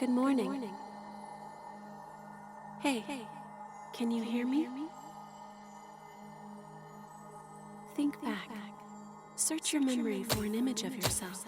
Good morning. Hey, can you hear me? Think back. Search your memory for an image of yourself.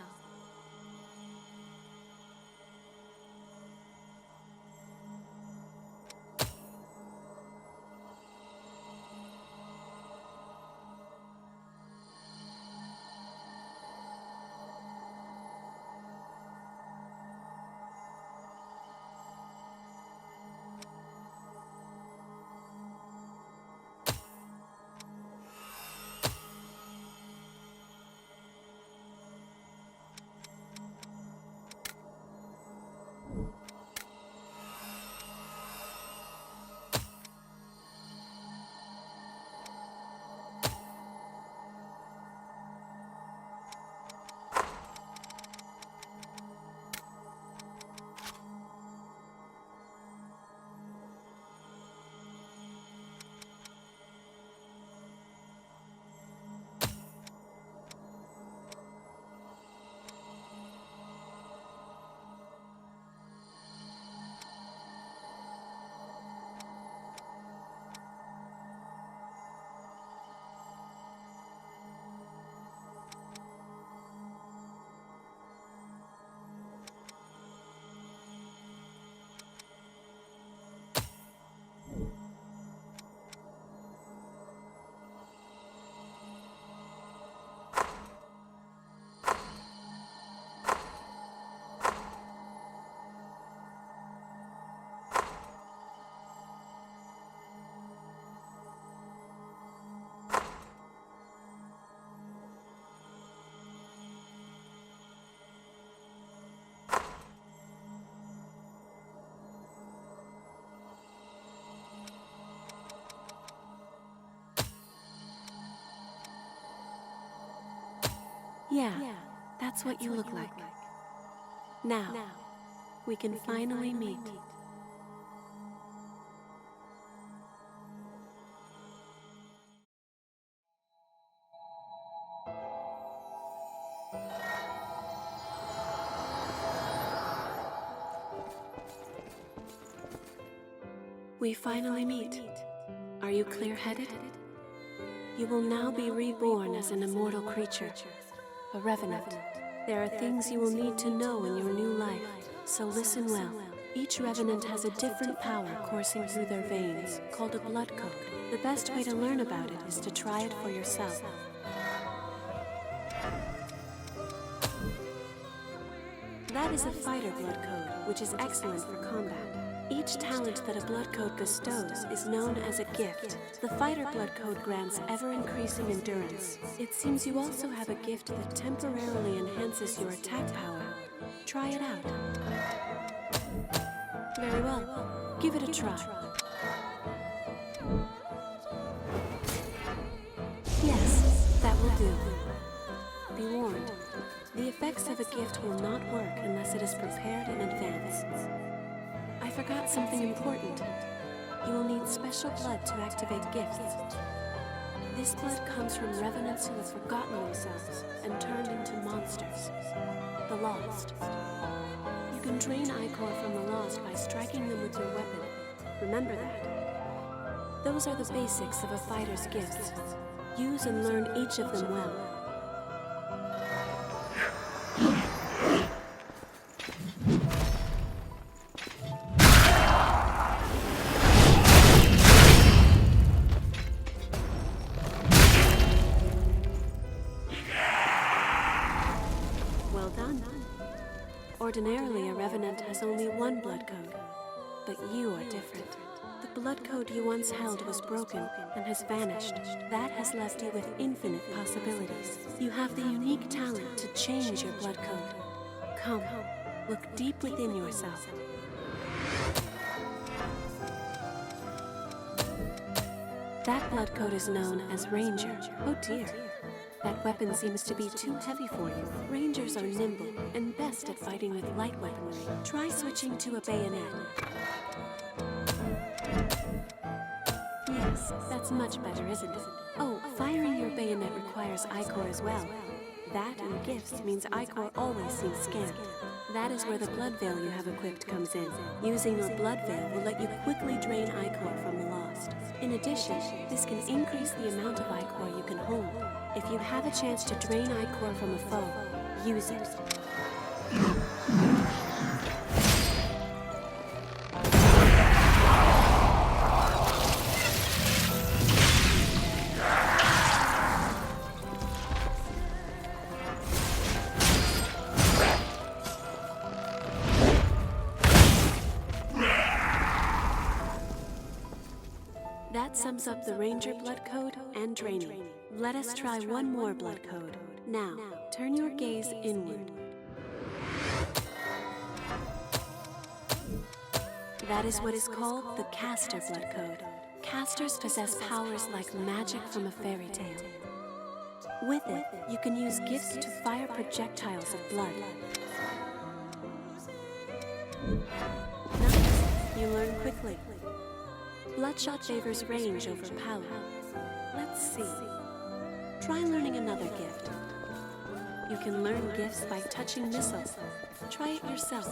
Yeah, that's what you look like. Now, we can finally meet. We finally meet. Are you clear-headed? You will now be reborn as an immortal creature, a revenant. There are things you will need to know in your new life, so listen well. Each revenant has a different power coursing through their veins, called a blood code. The best way to learn about it is to try it for yourself. That is a fighter blood code, which is excellent for combat. Each talent that a blood code bestows is known as a gift. The fighter blood code grants ever-increasing endurance. It seems you also have a gift that temporarily enhances your attack power. Try it out. Very well. Give it a try. Yes, that will do. Be warned. The effects of a gift will not work unless it is prepared in advance. I forgot something important. You will need special blood to activate gifts. This blood comes from revenants who have forgotten themselves and turned into monsters. The Lost. You can drain Ichor from the Lost by striking them with your weapon. Remember that. Those are the basics of a fighter's gifts. Use and learn each of them well. Well done. Ordinarily, a revenant has only one blood code, but you are different. The blood code you once held was broken and has vanished. That has left you with infinite possibilities. You have the unique talent to change your blood code. Come, look deep within yourself. That blood code is known as Ranger. Oh dear. That weapon seems to be too heavy for you. Rangers are nimble and best at fighting with light weaponry. Try switching to a bayonet. Yes, that's much better, isn't it? Oh, firing your bayonet requires Ichor as well. That and gifts means Ichor always seems scant. That is where the blood veil you have equipped comes in. Using your blood veil will let you quickly drain ichor from the lost. In addition, this can increase the amount of ichor you can hold. If you have a chance to drain ichor from a foe, use it. That sums up the Ranger blood code and draining. Let us try one more blood code. Now, turn your gaze inward. That is what is called the Caster blood code. Casters possess powers like magic from a fairy tale. With it, you can use gifts to fire projectiles of blood. Nice, you learn quickly. Bloodshot favors range over power. Let's see. Try learning another gift. You can learn gifts by touching missiles. Try it yourself.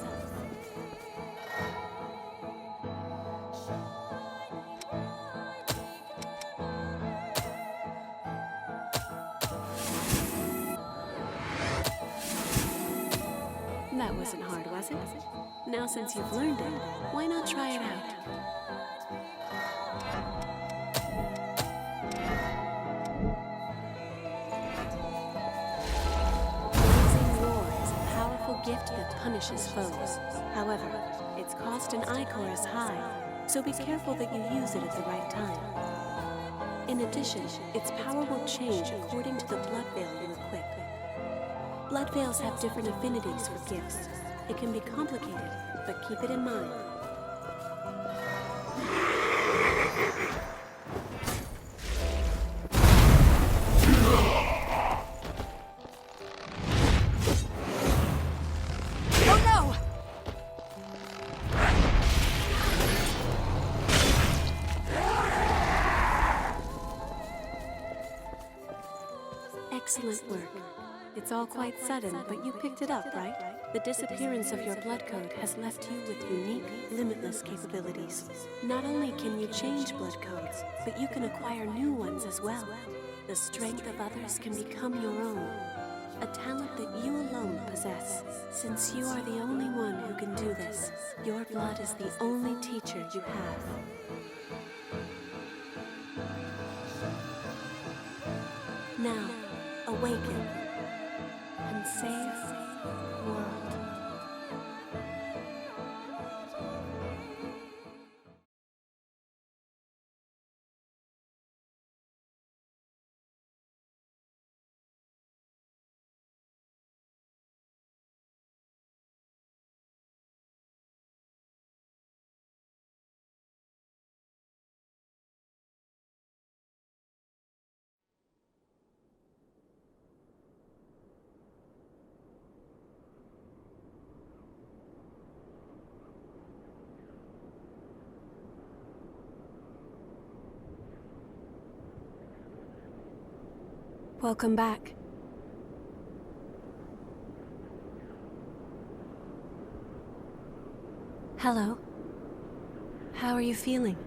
That wasn't hard, was it? Now since you've learned it, why not try it out? Gift that punishes foes. However, its cost in ichor is high, so be careful that you use it at the right time. In addition, its power will change according to the blood veil you equip. Blood veils have different affinities for gifts. It can be complicated, but keep it in mind. Excellent work. It's all quite sudden, but you picked it up, right? The disappearance of your blood code has left you with unique, limitless capabilities. Not only can you change blood codes, but you can acquire new ones as well. The strength of others can become your own. A talent that you alone possess. Since you are the only one who can do this, your blood is the only teacher you have. Now, awaken and save the world. Welcome back. Hello. How are you feeling?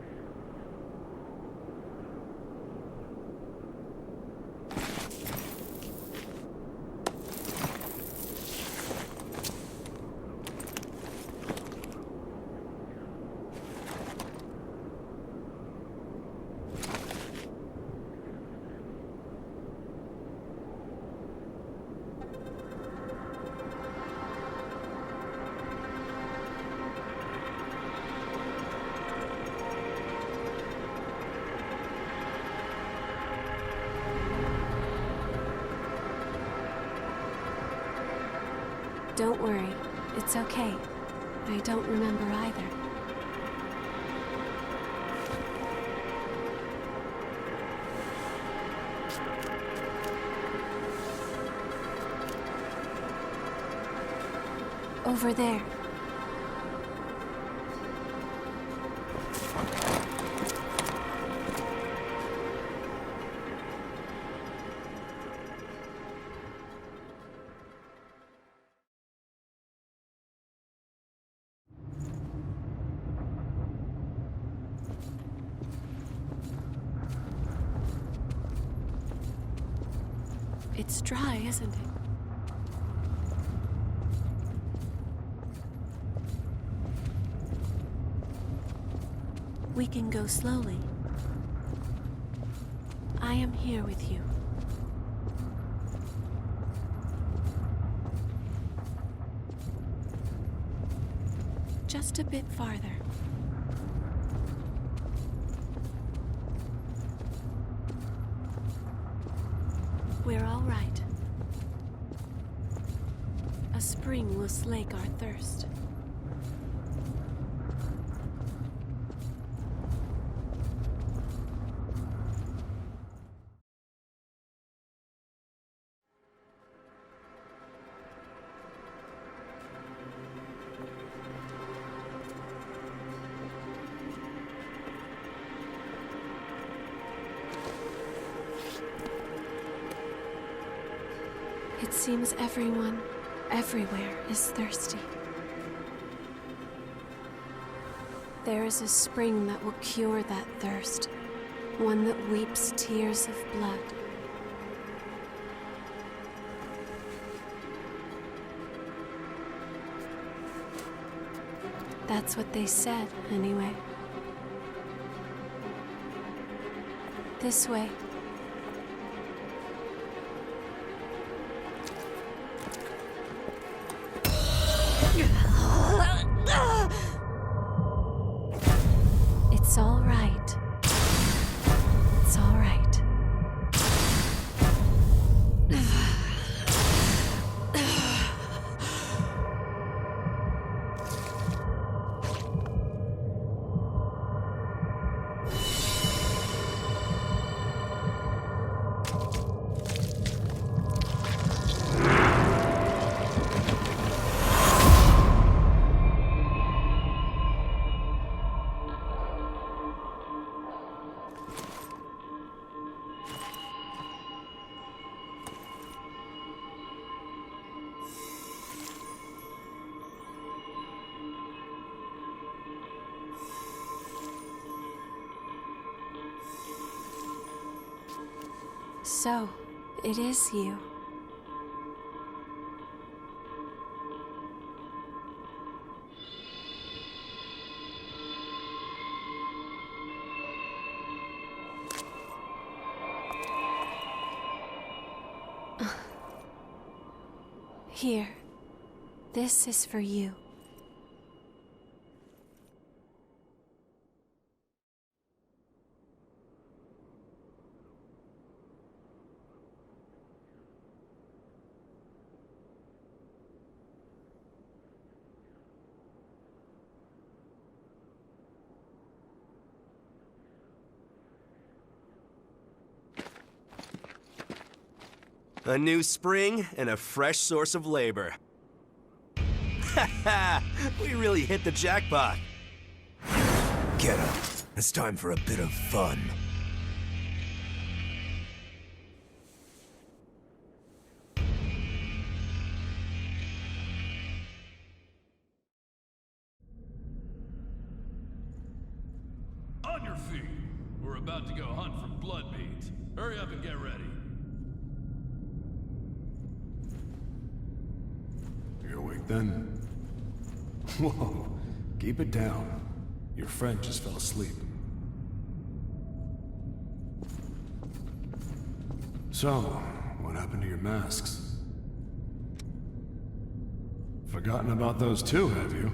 Don't worry, it's okay. I don't remember either. Over there. It's dry, isn't it? We can go slowly. I am here with you. Just a bit farther. We're all right. A spring will slake our thirst. It seems everyone, everywhere, is thirsty. There is a spring that will cure that thirst, one that weeps tears of blood. That's what they said, anyway. This way. It's all right. It's all right. So, it is you. Here. This is for you. A new spring and a fresh source of labor. Ha ha! We really hit the jackpot. Get up. It's time for a bit of fun. On your feet. We're about to go hunt for blood beads. Hurry up and get ready. You're awake then? Whoa, keep it down. Your friend just fell asleep. So, what happened to your masks? Forgotten about those too, have you?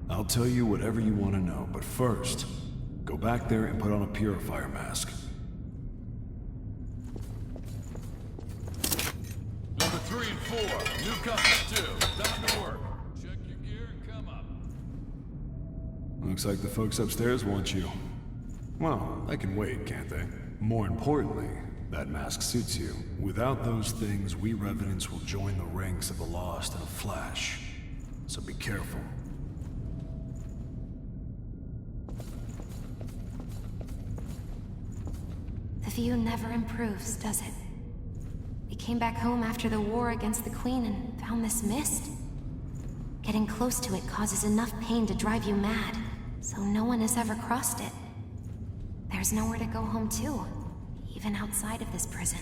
I'll tell you whatever you want to know, but first, go back there and put on a purifier mask. Number 3 and 4, newcomers too. Time to work. Check your gear and come up. Looks like the folks upstairs want you. Well, they can wait, can't they? More importantly, that mask suits you. Without those things, we Revenants will join the ranks of the Lost in a flash. So be careful. The view never improves, does it? We came back home after the war against the Queen and found this mist. Getting close to it causes enough pain to drive you mad, so no one has ever crossed it. There's nowhere to go home to, even outside of this prison.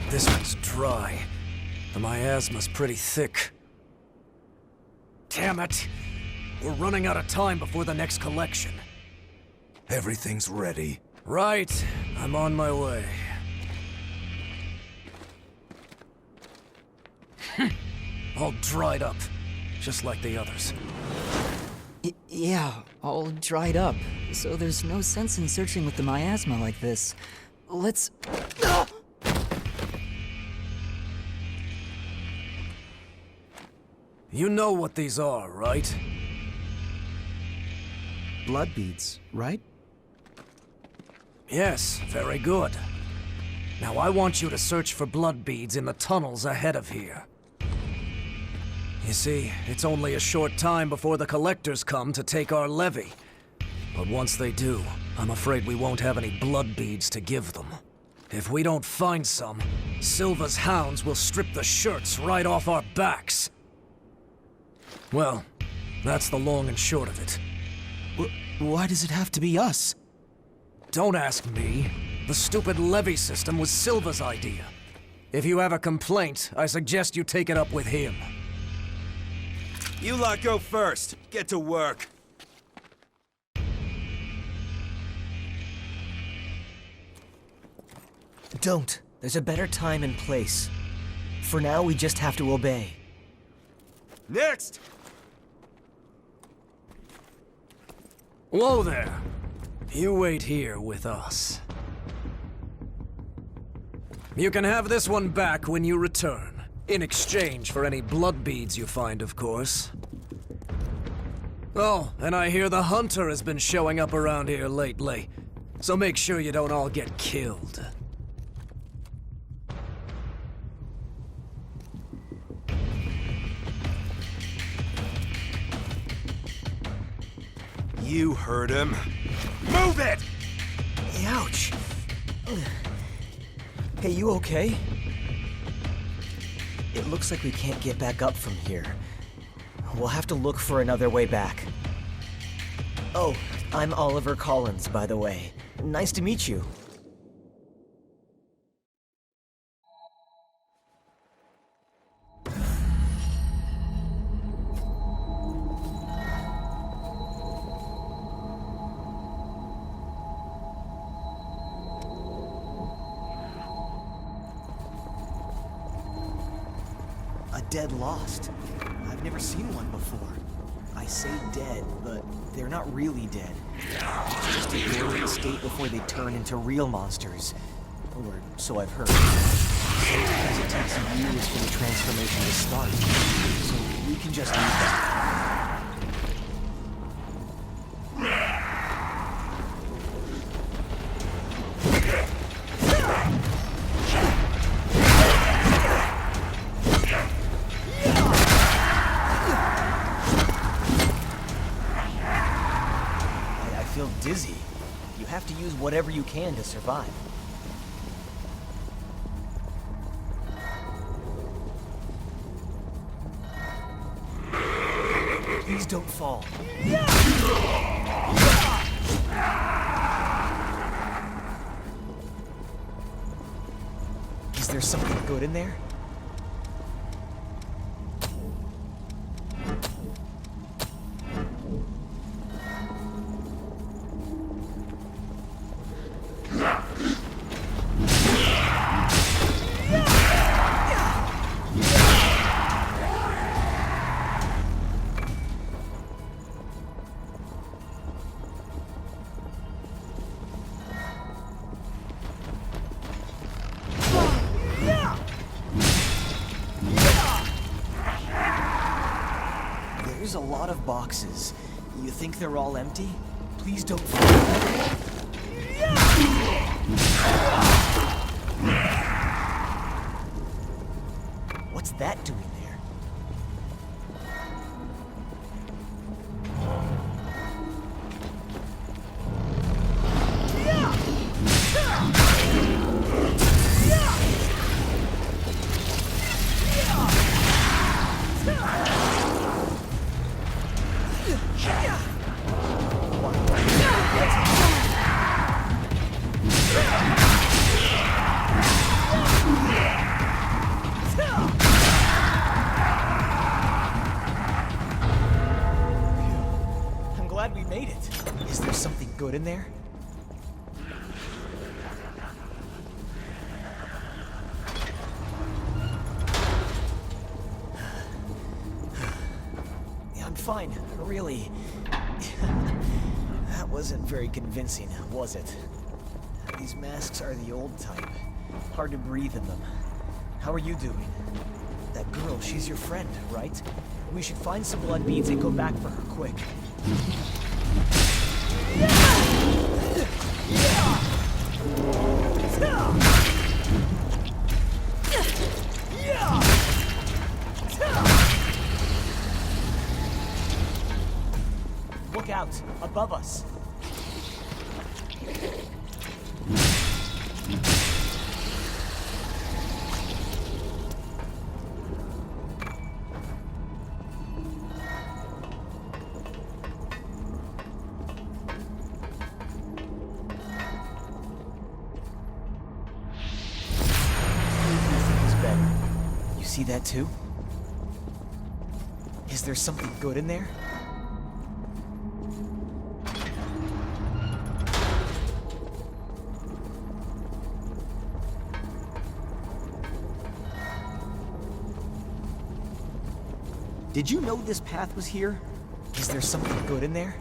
This one's dry. The miasma's pretty thick. Damn it! We're running out of time before the next collection. Everything's ready. Right. I'm on my way. All dried up. Just like the others. Yeah, all dried up. So there's no sense in searching with the miasma like this. Let's... You know what these are, right? Blood beads, right? Yes, very good. Now I want you to search for blood beads in the tunnels ahead of here. You see, it's only a short time before the collectors come to take our levy. But once they do, I'm afraid we won't have any blood beads to give them. If we don't find some, Silva's hounds will strip the shirts right off our backs. Well, that's the long and short of it. Why does it have to be us? Don't ask me. The stupid levy system was Silva's idea. If you have a complaint, I suggest you take it up with him. You lot go first. Get to work. Don't. There's a better time and place. For now, we just have to obey. Next! Whoa there. You wait here with us. You can have this one back when you return. In exchange for any blood beads you find, of course. Oh, and I hear the hunter has been showing up around here lately. So make sure you don't all get killed. You heard him. Move it! Ouch! Hey, you okay? It looks like we can't get back up from here. We'll have to look for another way back. Oh, I'm Oliver Collins, by the way. Nice to meet you. A dead lost. I've never seen one before. I say dead, but they're not really dead. It's just a dormant state before they turn into real monsters. Or so I've heard. Sometimes it takes years for the transformation to start. So we can just leave that. I feel dizzy. You have to use whatever you can to survive. Please don't fall. Is there something good in there? There's a lot of boxes. You think they're all empty? Please don't. What's that doing there? I'm glad we made it. Is there something good in there? I'm fine, really. That wasn't very convincing, was it? These masks are the old type. Hard to breathe in them. How are you doing? That girl, she's your friend, right? We should find some blood beads and go back for her quick. Look out, above us. You see that too? Is there something good in there? Did you know this path was here? Is there something good in there?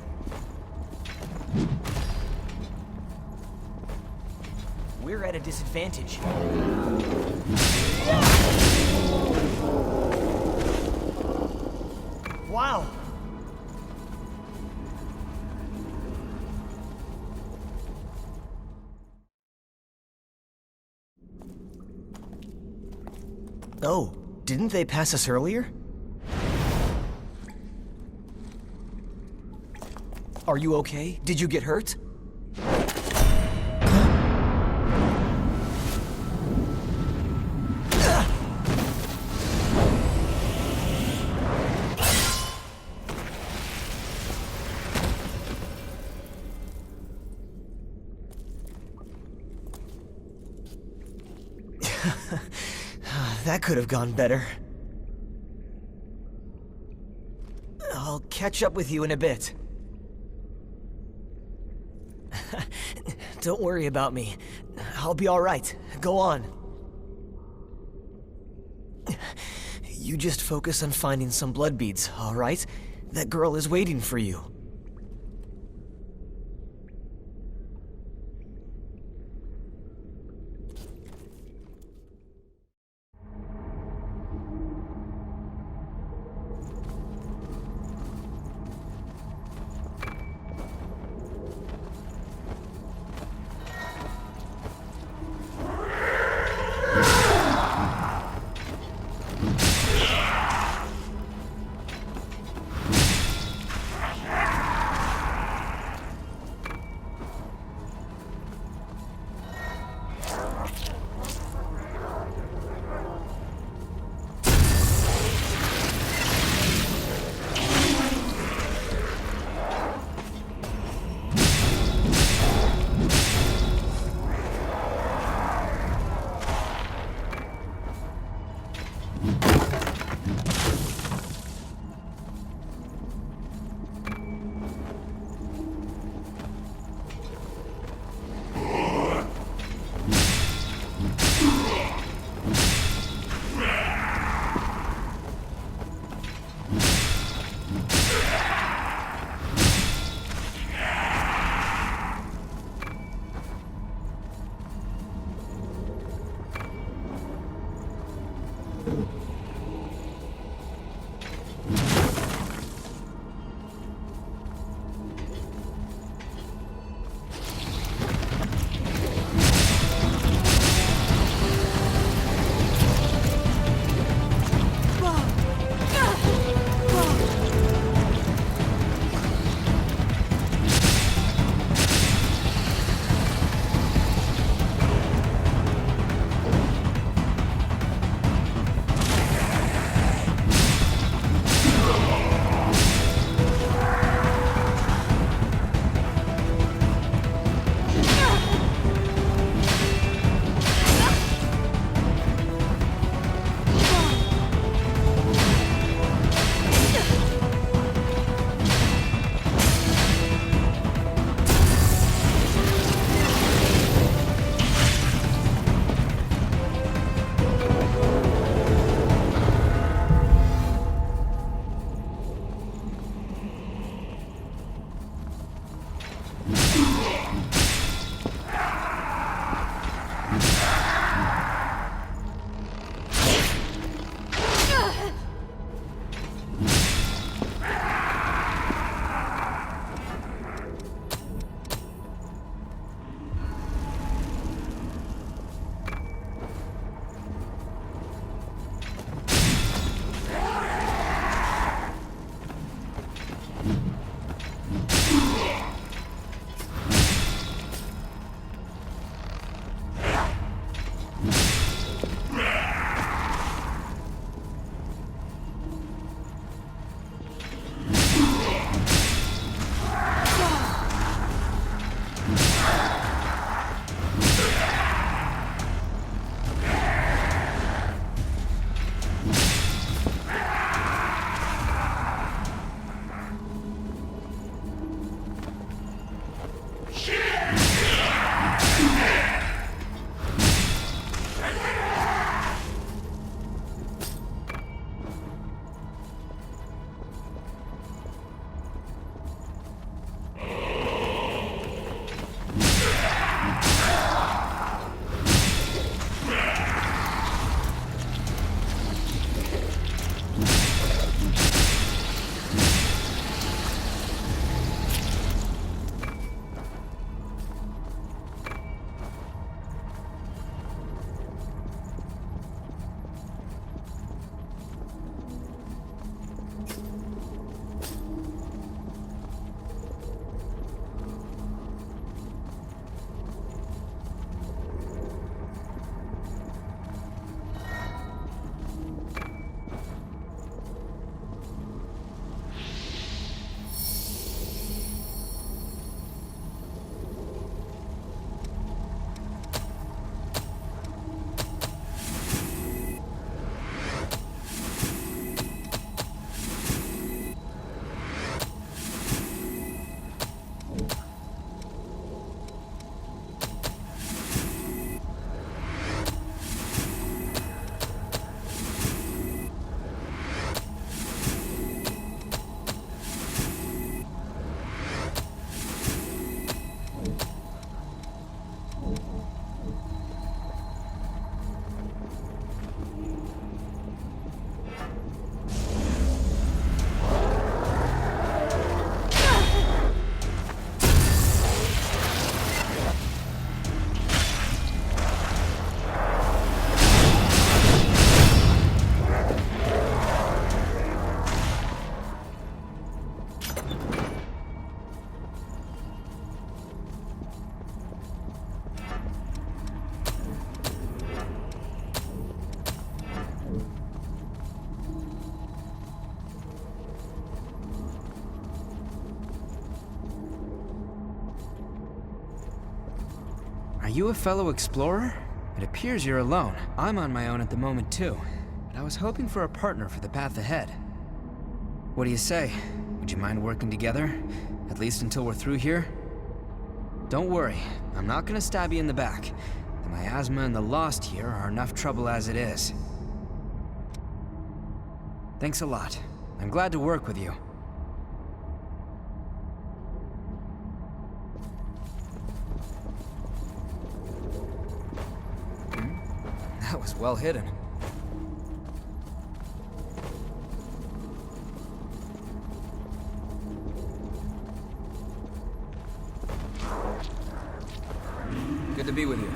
We're at a disadvantage. Wow! Oh, didn't they pass us earlier? Are you okay? Did you get hurt? That could have gone better. I'll catch up with you in a bit. Don't worry about me. I'll be all right. Go on. You just focus on finding some blood beads, all right? That girl is waiting for you. Are you a fellow explorer? It appears you're alone. I'm on my own at the moment too, but I was hoping for a partner for the path ahead. What do you say? Would you mind working together? At least until we're through here? Don't worry, I'm not gonna stab you in the back. The miasma and the Lost here are enough trouble as it is. Thanks a lot. I'm glad to work with you. That was well hidden. Good to be with you.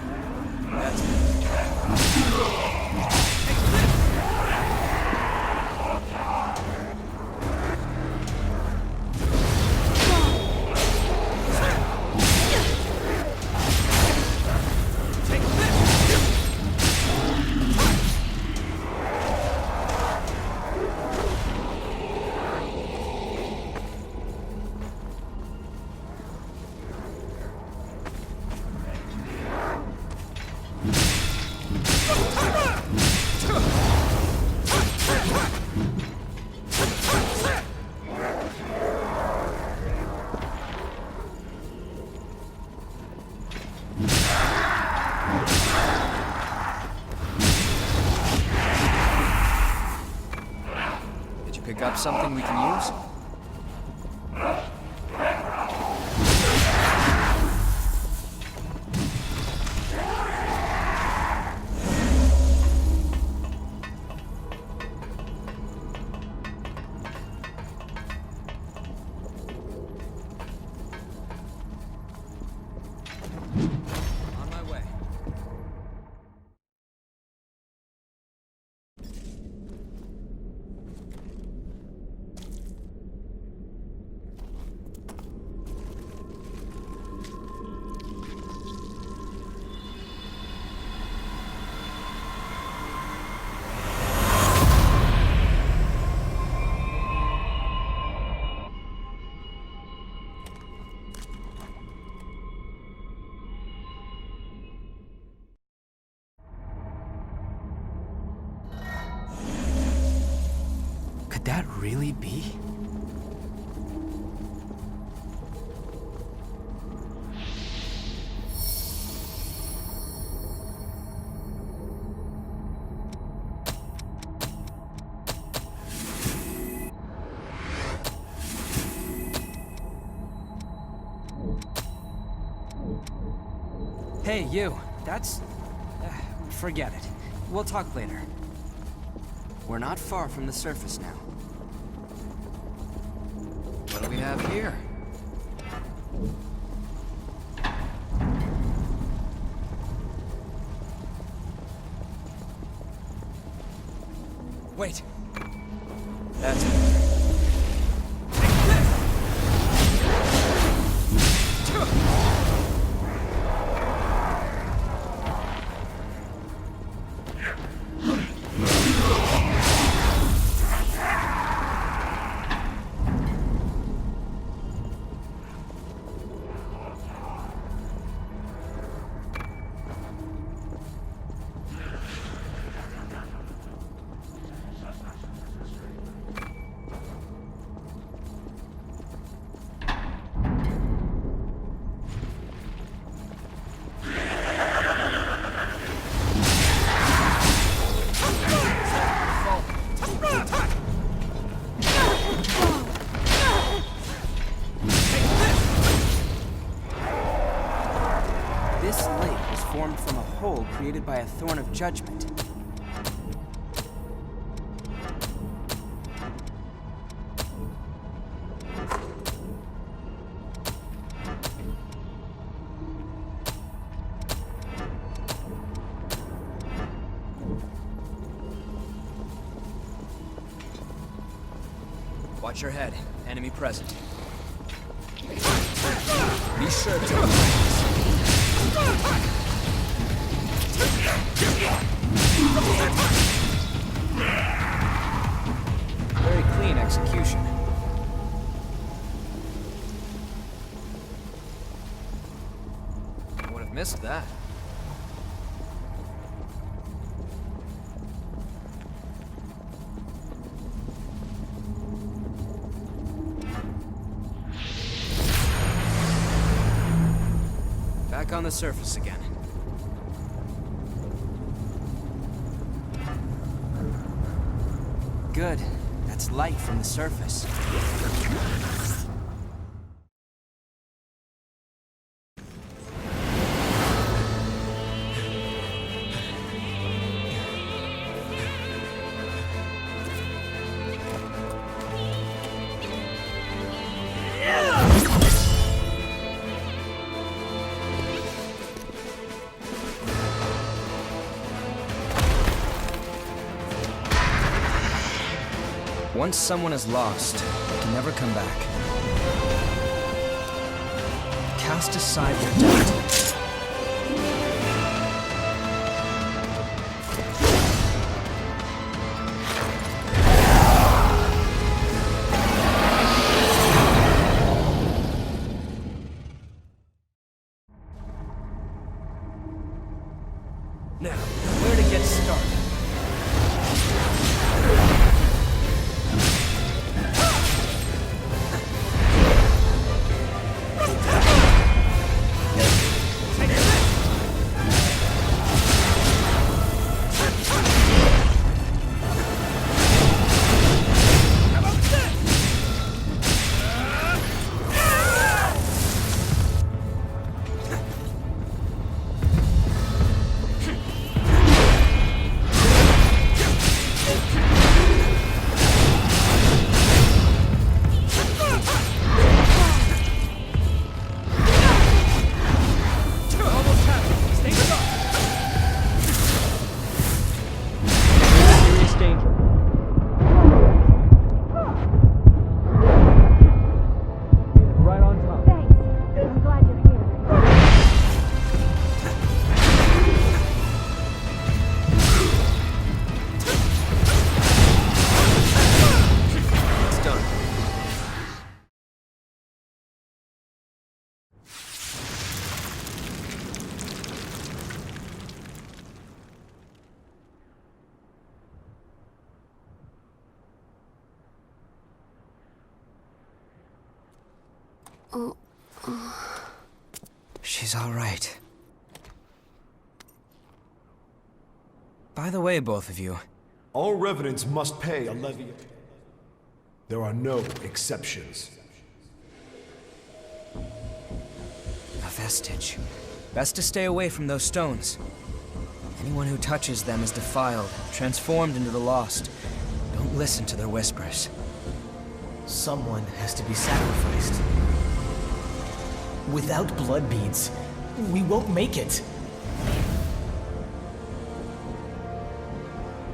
Pick up something we can use? On my way. Could that really be? Hey, you. That's... forget it. We'll talk later. We're not far from the surface now. What do we have here? Wait. That's it. This lake was formed from a hole created by a thorn of judgment. Watch your head. Enemy present. Be sure to... Very clean execution. I would have missed that. Back on the surface again. Good. That's light from the surface. Once someone is lost, they can never come back. Cast aside your doubt. Now, where to get started? She's all right. By the way, both of you, All revenants must pay a levy. There are no exceptions. a vestige. Best to stay away from those stones. Anyone who touches them is defiled, transformed into the lost. Don't listen to their whispers. Someone has to be sacrificed. Without blood beads, we won't make it.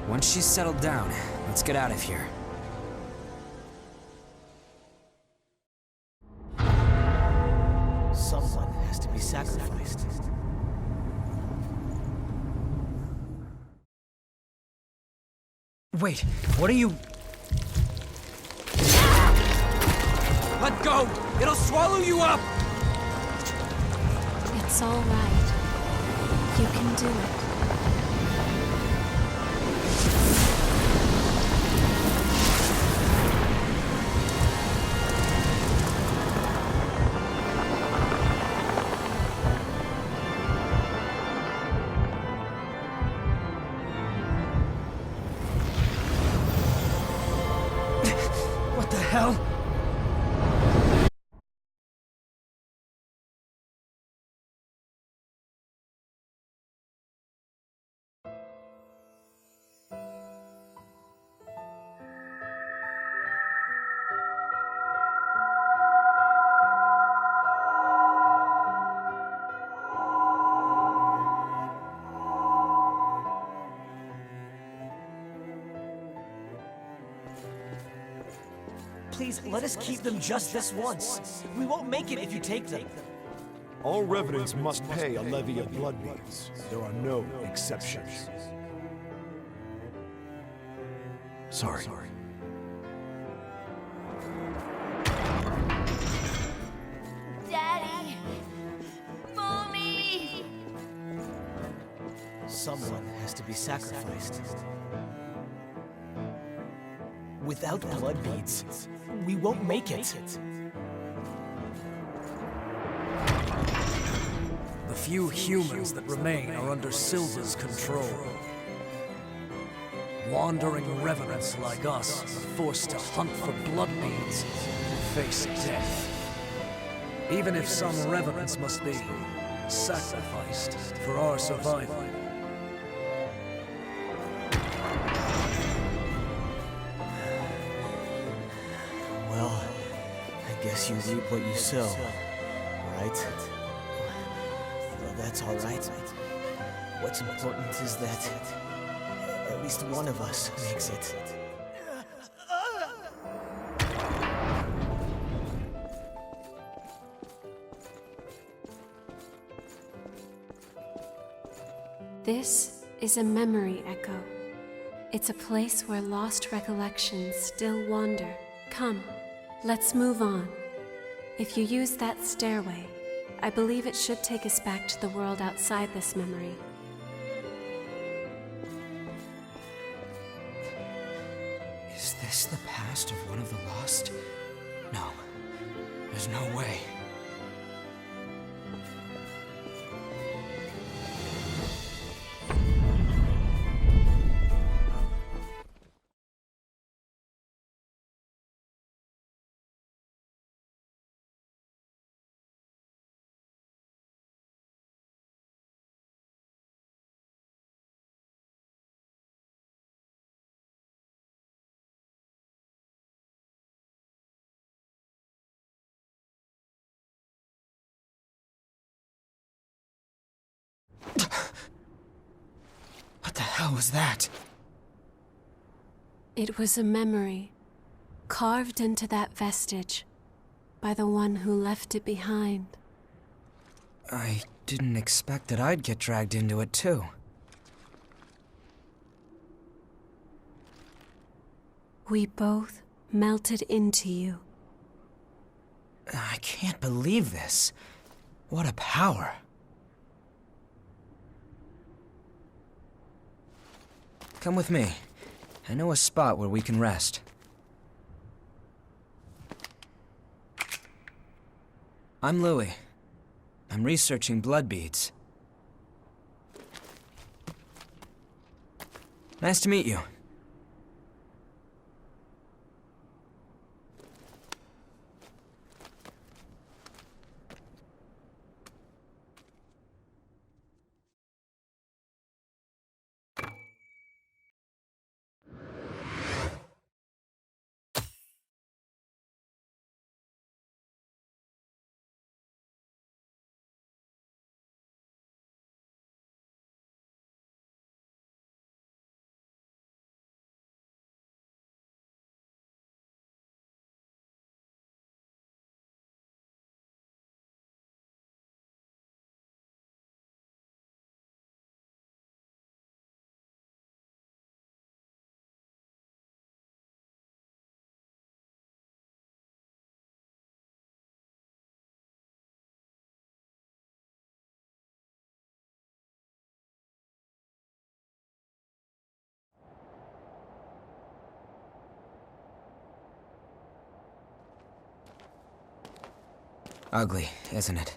Once she's settled down, let's get out of here. Someone has to be sacrificed. Wait, what are you... Let go! It'll swallow you up! It's all right. You can do it. What the hell? Please, let us keep them just this once. We won't make it if you take them. All revenants must pay a levy of blood beads. There are no exceptions. Sorry. Daddy! Mommy! Someone has to be sacrificed. Without blood beads, we won't make it. The few humans that remain are under Silva's control. Wandering revenants like us are forced to hunt for blood beads and face death. Even if some revenants must be sacrificed for our survival. Well, I guess you reap what you sow, right? Well, that's all right. What's important is that at least one of us makes it. This is a memory echo. It's a place where lost recollections still wander. Come, let's move on. If you use that stairway, I believe it should take us back to the world outside this memory. Is this the past of one of the lost? No. There's no way. What the hell was that? It was a memory, carved into that vestige by the one who left it behind. I didn't expect that I'd get dragged into it, too. We both melted into you. I can't believe this. What a power. Come with me. I know a spot where we can rest. I'm Louis. I'm researching blood beads. Nice to meet you. Ugly, isn't it?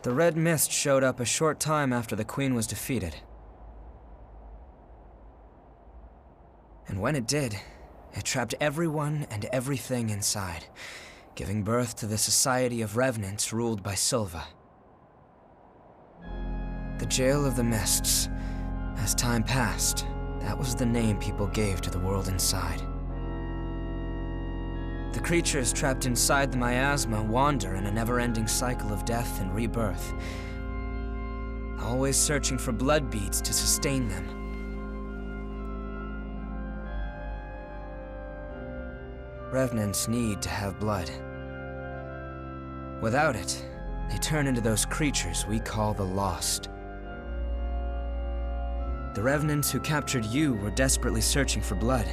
The red mist showed up a short time after the Queen was defeated. And when it did, it trapped everyone and everything inside, giving birth to the Society of Revenants ruled by Silva. The Jail of the Mists. As time passed, that was the name people gave to the world inside. The creatures trapped inside the miasma wander in a never-ending cycle of death and rebirth, always searching for blood beads to sustain them. Revenants need to have blood. Without it, they turn into those creatures we call the Lost. The Revenants who captured you were desperately searching for blood,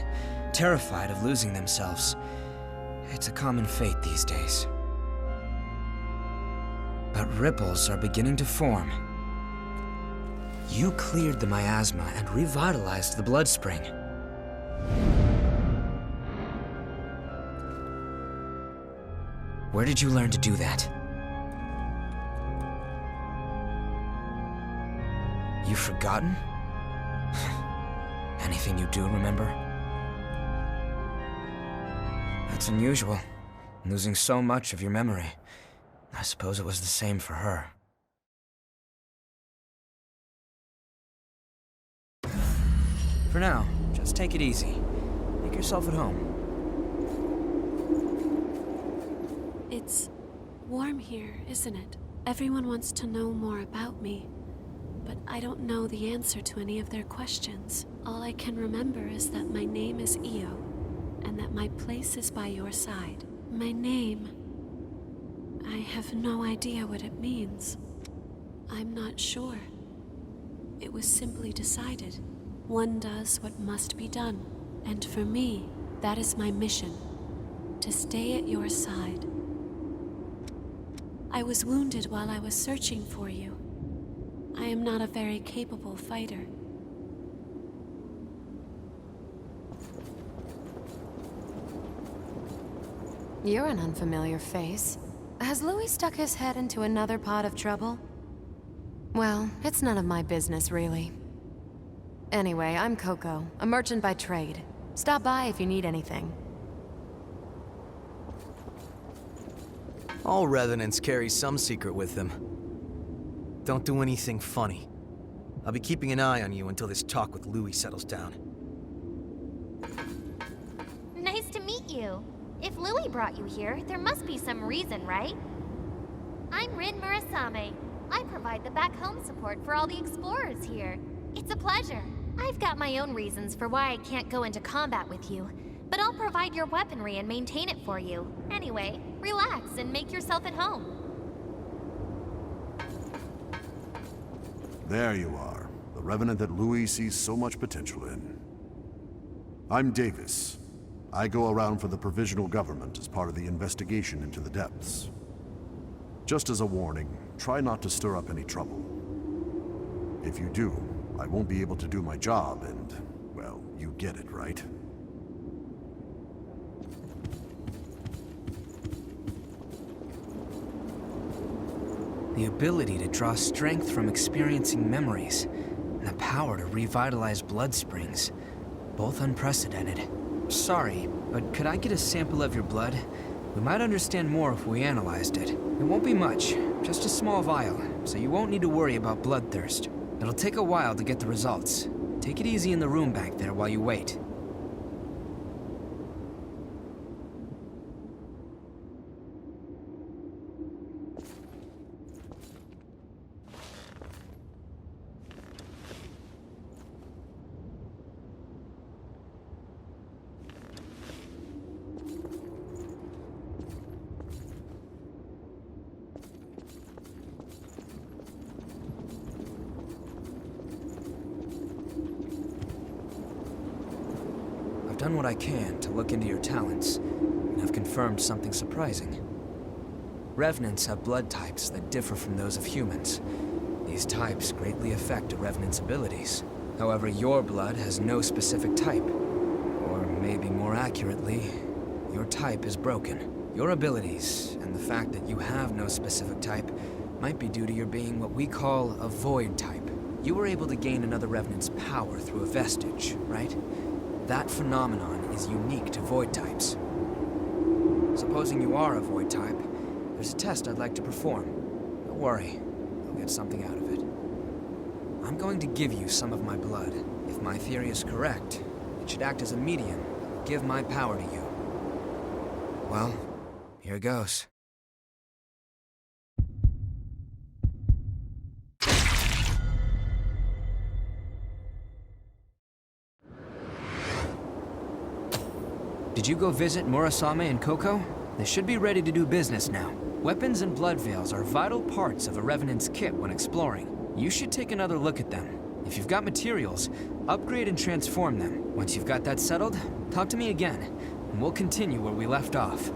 terrified of losing themselves. It's a common fate these days. But ripples are beginning to form. You cleared the miasma and revitalized the blood spring. Where did you learn to do that? You've forgotten? Anything you do remember? That's unusual, losing so much of your memory. I suppose it was the same for her. For now, just take it easy. Make yourself at home. It's warm here, isn't it? Everyone wants to know more about me, but I don't know the answer to any of their questions. All I can remember is that my name is Io, and that my place is by your side. My name... I have no idea what it means. I'm not sure. It was simply decided. One does what must be done. And for me, that is my mission. To stay at your side. I was wounded while I was searching for you. I am not a very capable fighter. You're an unfamiliar face. Has Louis stuck his head into another pot of trouble? Well, it's none of my business, really. Anyway, I'm Coco, a merchant by trade. Stop by if you need anything. All Revenants carry some secret with them. Don't do anything funny. I'll be keeping an eye on you until this talk with Louis settles down. Nice to meet you. If Louis brought you here, there must be some reason, right? I'm Rin Murasame. I provide the back home support for all the explorers here. It's a pleasure. I've got my own reasons for why I can't go into combat with you, but I'll provide your weaponry and maintain it for you. Anyway, relax and make yourself at home. There you are, the Revenant that Louis sees so much potential in. I'm Davis. I go around for the Provisional Government as part of the investigation into the depths. Just as a warning, try not to stir up any trouble. If you do, I won't be able to do my job and, well, you get it, right? The ability to draw strength from experiencing memories, and the power to revitalize blood springs. Both unprecedented. Sorry, but could I get a sample of your blood? We might understand more if we analyzed it. It won't be much, just a small vial, so you won't need to worry about bloodthirst. It'll take a while to get the results. Take it easy in the room back there while you wait. I've done what I can to look into your talents, and I've confirmed something surprising. Revenants have blood types that differ from those of humans. These types greatly affect a Revenant's abilities. However, your blood has no specific type. Or maybe more accurately, your type is broken. Your abilities, and the fact that you have no specific type, might be due to your being what we call a void type. You were able to gain another Revenant's power through a vestige, right? That phenomenon is unique to void types. Supposing you are a void type, there's a test I'd like to perform. Don't worry, you'll get something out of it. I'm going to give you some of my blood. If my theory is correct, it should act as a medium that will give my power to you. Well, here goes. Did you go visit Murasame and Koko? They should be ready to do business now. Weapons and blood veils are vital parts of a Revenant's kit when exploring. You should take another look at them. If you've got materials, upgrade and transform them. Once you've got that settled, talk to me again, and we'll continue where we left off.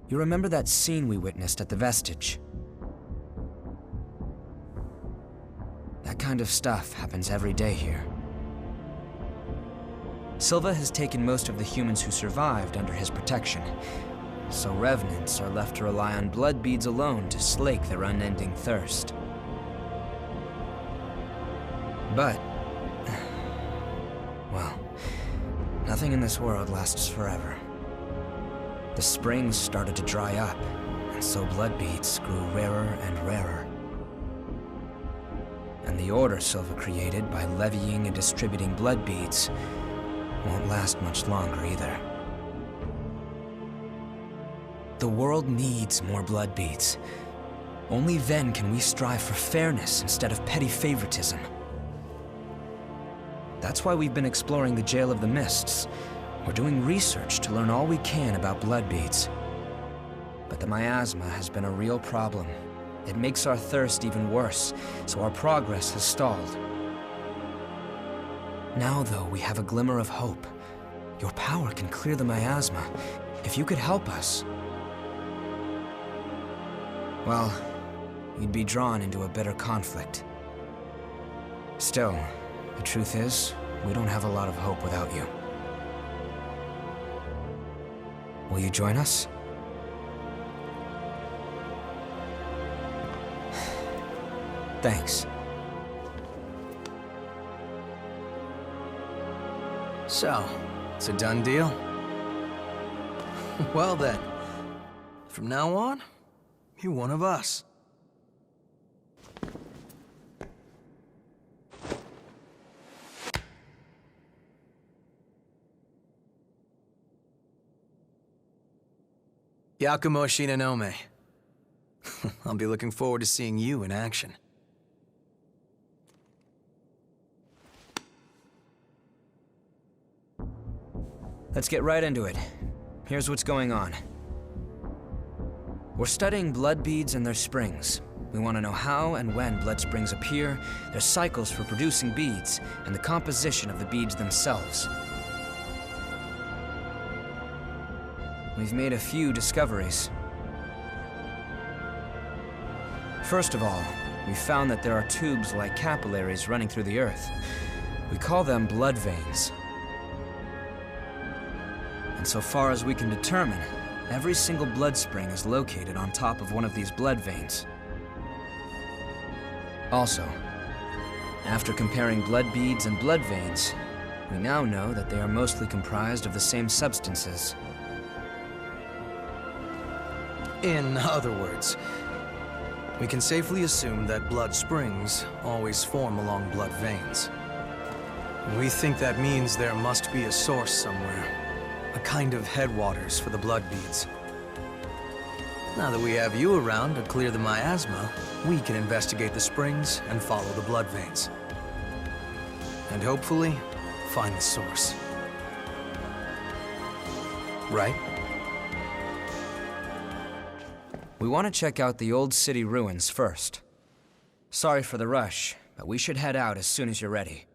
You remember that scene we witnessed at the Vestige? That kind of stuff happens every day here. Silva has taken most of the humans who survived under his protection, so Revenants are left to rely on blood beads alone to slake their unending thirst. But, well, nothing in this world lasts forever. The springs started to dry up, and so blood beads grew rarer and rarer. And the order Silva created by levying and distributing blood beads won't last much longer either. The world needs more blood beads. Only then can we strive for fairness instead of petty favoritism. That's why we've been exploring the Jail of the Mists. We're doing research to learn all we can about blood beads. But the miasma has been a real problem. It makes our thirst even worse, so our progress has stalled. Now, though, we have a glimmer of hope. Your power can clear the miasma. If you could help us... well, you'd be drawn into a bitter conflict. Still, the truth is, we don't have a lot of hope without you. Will you join us? Thanks. So, it's a done deal? Well then, from now on, you're one of us. Yakumo Shinonome. I'll be looking forward to seeing you in action. Let's get right into it. Here's what's going on. We're studying blood beads and their springs. We want to know how and when blood springs appear, their cycles for producing beads, and the composition of the beads themselves. We've made a few discoveries. First of all, we found that there are tubes like capillaries running through the earth. We call them blood veins. And so far as we can determine, every single blood spring is located on top of one of these blood veins. Also, after comparing blood beads and blood veins, we now know that they are mostly comprised of the same substances. In other words, we can safely assume that blood springs always form along blood veins. We think that means there must be a source somewhere, a kind of headwaters for the blood beads. Now that we have you around to clear the miasma, we can investigate the springs and follow the blood veins. And hopefully, find the source. Right? We want to check out the old city ruins first. Sorry for the rush, but we should head out as soon as you're ready.